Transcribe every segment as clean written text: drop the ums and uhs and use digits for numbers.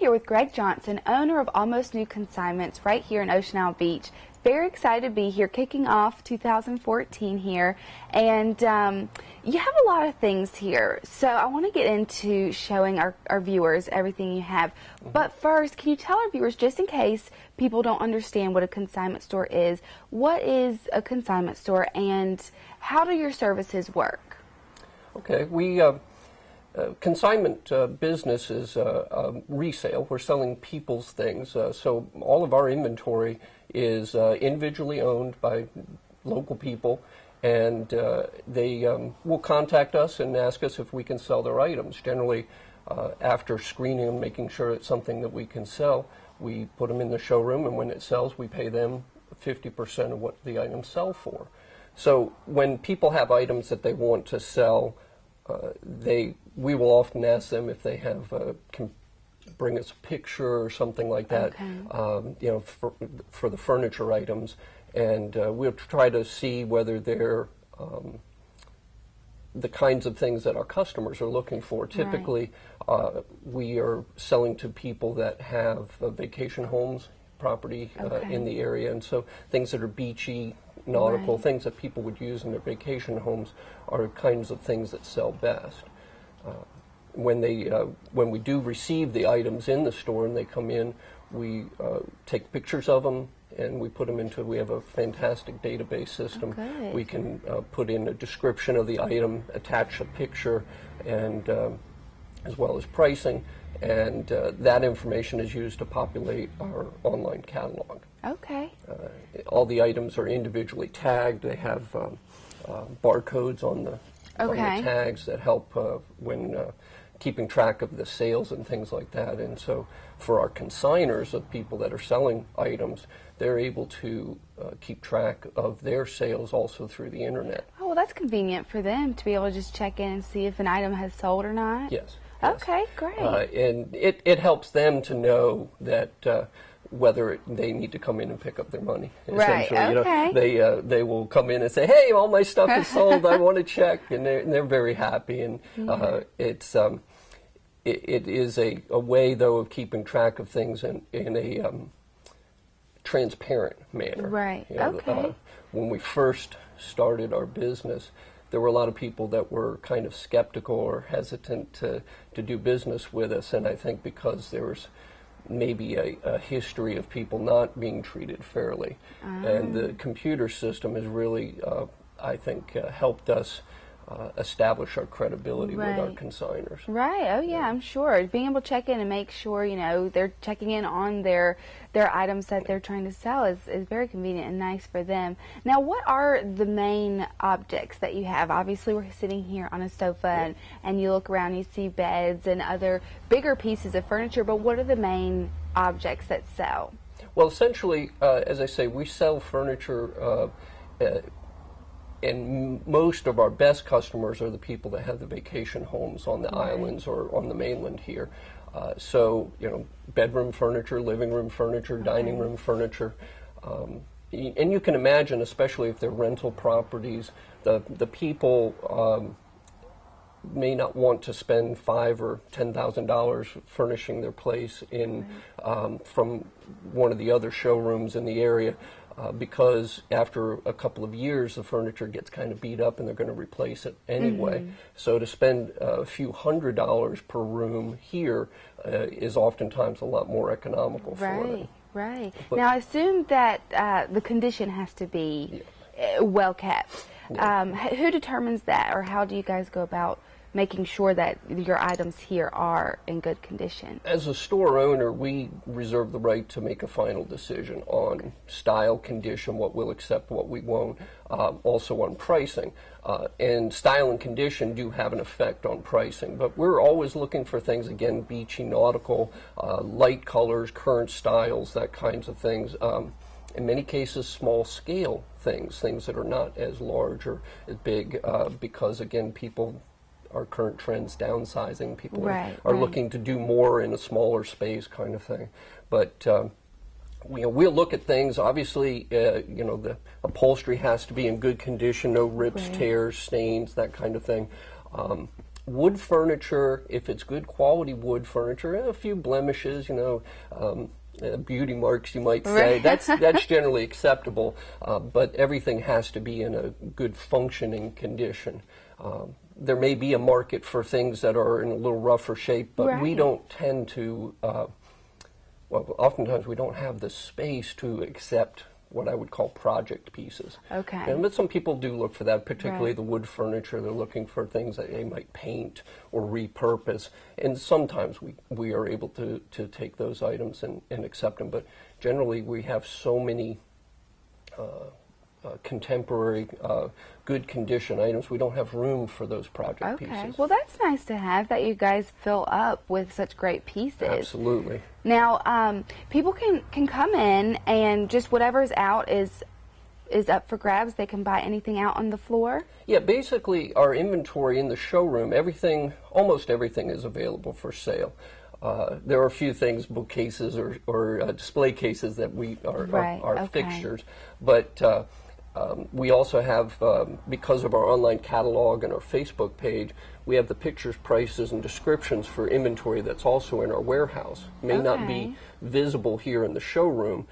here with Greg Johnson, owner of Almost New Consignments right here in Ocean Isle Beach. Very excited to be here, kicking off 2014 here, and you have a lot of things here, so I want to get into showing our viewers everything you have. But first, can you tell our viewers, just in case people don't understand what a consignment store is, what is a consignment store and how do your services work? Okay, we consignment business is resale. We're selling people's things, so all of our inventory is individually owned by local people, and they will contact us and ask us if we can sell their items. Generally, after screening and making sure it's something that we can sell, we put them in the showroom, and when it sells, we pay them 50% of what the items sell for. So when people have items that they want to sell, we will often ask them if they have can bring us a picture or something like that, you know, for the furniture items, and we'll try to see whether they're the kinds of things that our customers are looking for. Typically, we are selling to people that have vacation homes, property in the area, and so things that are beachy, nautical, things that people would use in their vacation homes are kinds of things that sell best. When we do receive the items in the store and they come in, we take pictures of them and we put them into, we have a fantastic database system. We can put in a description of the item, attach a picture, and as well as pricing, and that information is used to populate our online catalog. All the items are individually tagged. They have barcodes on the tags that help when keeping track of the sales and things like that. And so for our consigners, of people that are selling items, they're able to keep track of their sales also through the internet. Oh, well, that's convenient for them to be able to just check in and see if an item has sold or not. Yes. Okay, great. And it helps them to know that whether they need to come in and pick up their money. Essentially, you know, they will come in and say, "Hey, all my stuff is sold. I want to check," and they're very happy. And it is a way, though, of keeping track of things in a transparent manner. You know, when we first started our business, there were a lot of people that were kind of skeptical or hesitant to do business with us, and I think because there was maybe a history of people not being treated fairly. And the computer system has really, I think, helped us establish our credibility with our consigners. Oh yeah, I'm sure. Being able to check in and make sure, you know, they're checking in on their items that they're trying to sell is very convenient and nice for them. Now, what are the main objects that you have? Obviously, we're sitting here on a sofa, and you look around, you see beds and other bigger pieces of furniture, but what are the main objects that sell? Well, essentially, as I say, we sell furniture, and most of our best customers are the people that have the vacation homes on the islands or on the mainland here. So, you know, bedroom furniture, living room furniture, dining room furniture. And you can imagine, especially if they're rental properties, the people may not want to spend $5,000 or $10,000 furnishing their place in from one of the other showrooms in the area. Because after a couple of years, the furniture gets kind of beat up and they're going to replace it anyway. So to spend a few $100s per room here is oftentimes a lot more economical for them. But now, I assume that the condition has to be well kept. Who determines that, or how do you guys go about making sure that your items here are in good condition? As a store owner, we reserve the right to make a final decision on style, condition, what we'll accept, what we won't, also on pricing. And style and condition do have an effect on pricing, but we're always looking for things, again, beachy, nautical, light colors, current styles, that kinds of things. In many cases, small scale things that are not as large or as big, because, again, our current trends, downsizing, people are looking to do more in a smaller space, kind of thing. But we'll look at things. Obviously, you know, the upholstery has to be in good condition, no rips, tears, stains, that kind of thing. wood furniture, if it's good quality wood furniture, a few blemishes, beauty marks, you might say, that's generally acceptable, but everything has to be in a good functioning condition. There may be a market for things that are in a little rougher shape, but we don't tend to, well, oftentimes we don't have the space to accept what I would call project pieces. Okay. But some people do look for that, particularly the wood furniture. They're looking for things that they might paint or repurpose, and sometimes we are able to take those items and accept them, but generally we have so many contemporary, good condition items, we don't have room for those project pieces. Well, that's nice to have, that you guys fill up with such great pieces. Absolutely. Now, people can come in and just whatever's out is up for grabs. They can buy anything out on the floor? Yeah, basically our inventory in the showroom, almost everything is available for sale. There are a few things, bookcases or display cases that are fixtures, but we also have, because of our online catalog and our Facebook page, we have the pictures, prices, and descriptions for inventory that's also in our warehouse. It may not be visible here in the showroom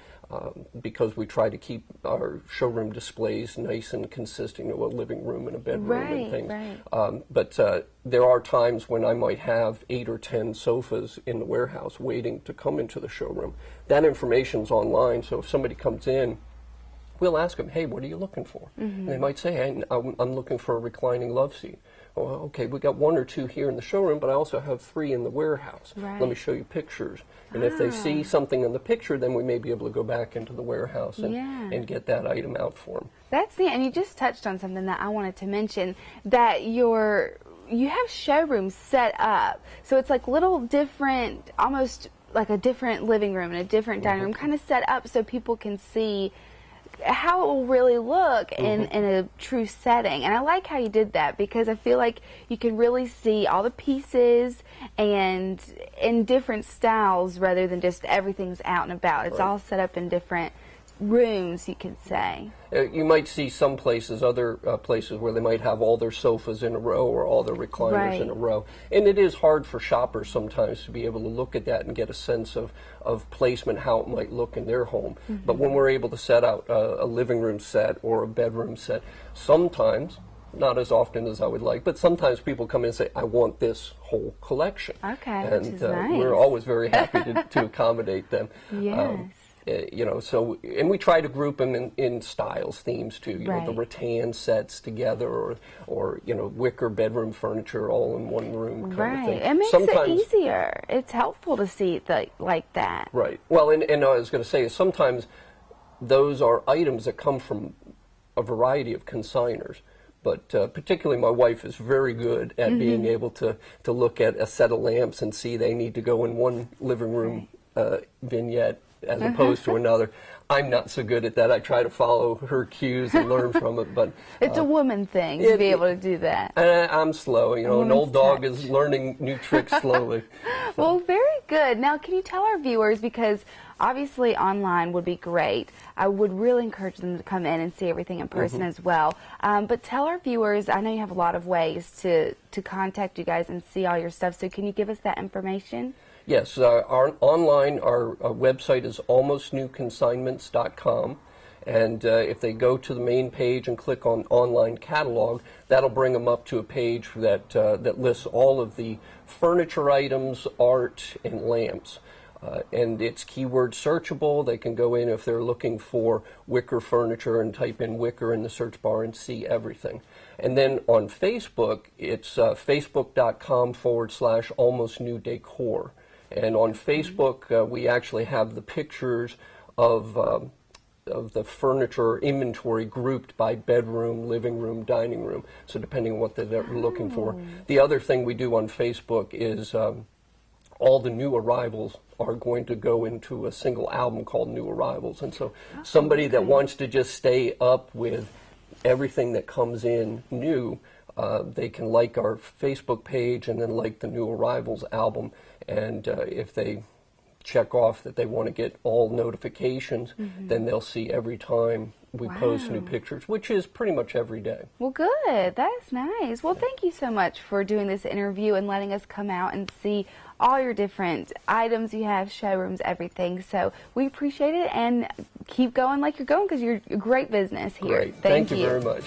because we try to keep our showroom displays nice and consistent of a living room and a bedroom and things. But there are times when I might have 8 or 10 sofas in the warehouse waiting to come into the showroom. That information's online, so if somebody comes in, we'll ask them, hey, what are you looking for? And they might say, hey, I'm looking for a reclining love seat. Oh, okay, we got 1 or 2 here in the showroom, but I also have 3 in the warehouse. Let me show you pictures. And if they see something in the picture, then we may be able to go back into the warehouse and get that item out for them. That's neat. And you just touched on something that I wanted to mention, that you have showrooms set up. So it's like little different, almost like a different living room and a different dining room kind of set up so people can see how it will really look in a true setting. And I like how you did that, because I feel like you can really see all the pieces and in different styles rather than just everything's out and about. It's all set up in different rooms, you could say. You might see some places, other places where they might have all their sofas in a row or all their recliners in a row. And it is hard for shoppers sometimes to be able to look at that and get a sense of placement, how it might look in their home. But when we're able to set out a living room set or a bedroom set, sometimes, not as often as I would like, but sometimes people come in and say, I want this whole collection. And which is nice. We're always very happy to accommodate them. Yes. And we try to group them in styles, themes too. You know, the rattan sets together, or wicker bedroom furniture all in one room kind of thing. It makes it easier. It's helpful to see it like that. Right. Well, and I was going to say, sometimes those are items that come from a variety of consigners. But particularly my wife is very good at being able to look at a set of lamps and see they need to go in one living room vignette as opposed to another. I'm not so good at that. I try to follow her cues and learn from it, but it's a woman thing to be able to do that. I'm slow. An old dog is learning new tricks slowly. Well, very good. Now, can you tell our viewers, because obviously online would be great, I would really encourage them to come in and see everything in person as well. But tell our viewers, I know you have a lot of ways to contact you guys and see all your stuff, so can you give us that information? Yes, our website is almostnewconsignments.com, and if they go to the main page and click on online catalog, that'll bring them up to a page that lists all of the furniture items, art, and lamps. And it's keyword searchable. They can go in if they're looking for wicker furniture and type in wicker in the search bar and see everything. And then on Facebook, it's facebook.com/almostnewdecor. And on Facebook, we actually have the pictures of the furniture inventory grouped by bedroom, living room, dining room. So depending on what they're looking for. The other thing we do on Facebook is all the new arrivals are going to go into a single album called New Arrivals. And so somebody that wants to just stay up with everything that comes in new, they can like our Facebook page and then like the New Arrivals album. And if they check off that they want to get all notifications, then they'll see every time we post new pictures, which is pretty much every day. Well, good. That's nice. Well, thank you so much for doing this interview and letting us come out and see all your different items you have, showrooms, everything. So we appreciate it, and keep going like you're going, because you're a great business here. Great. Thank you very much.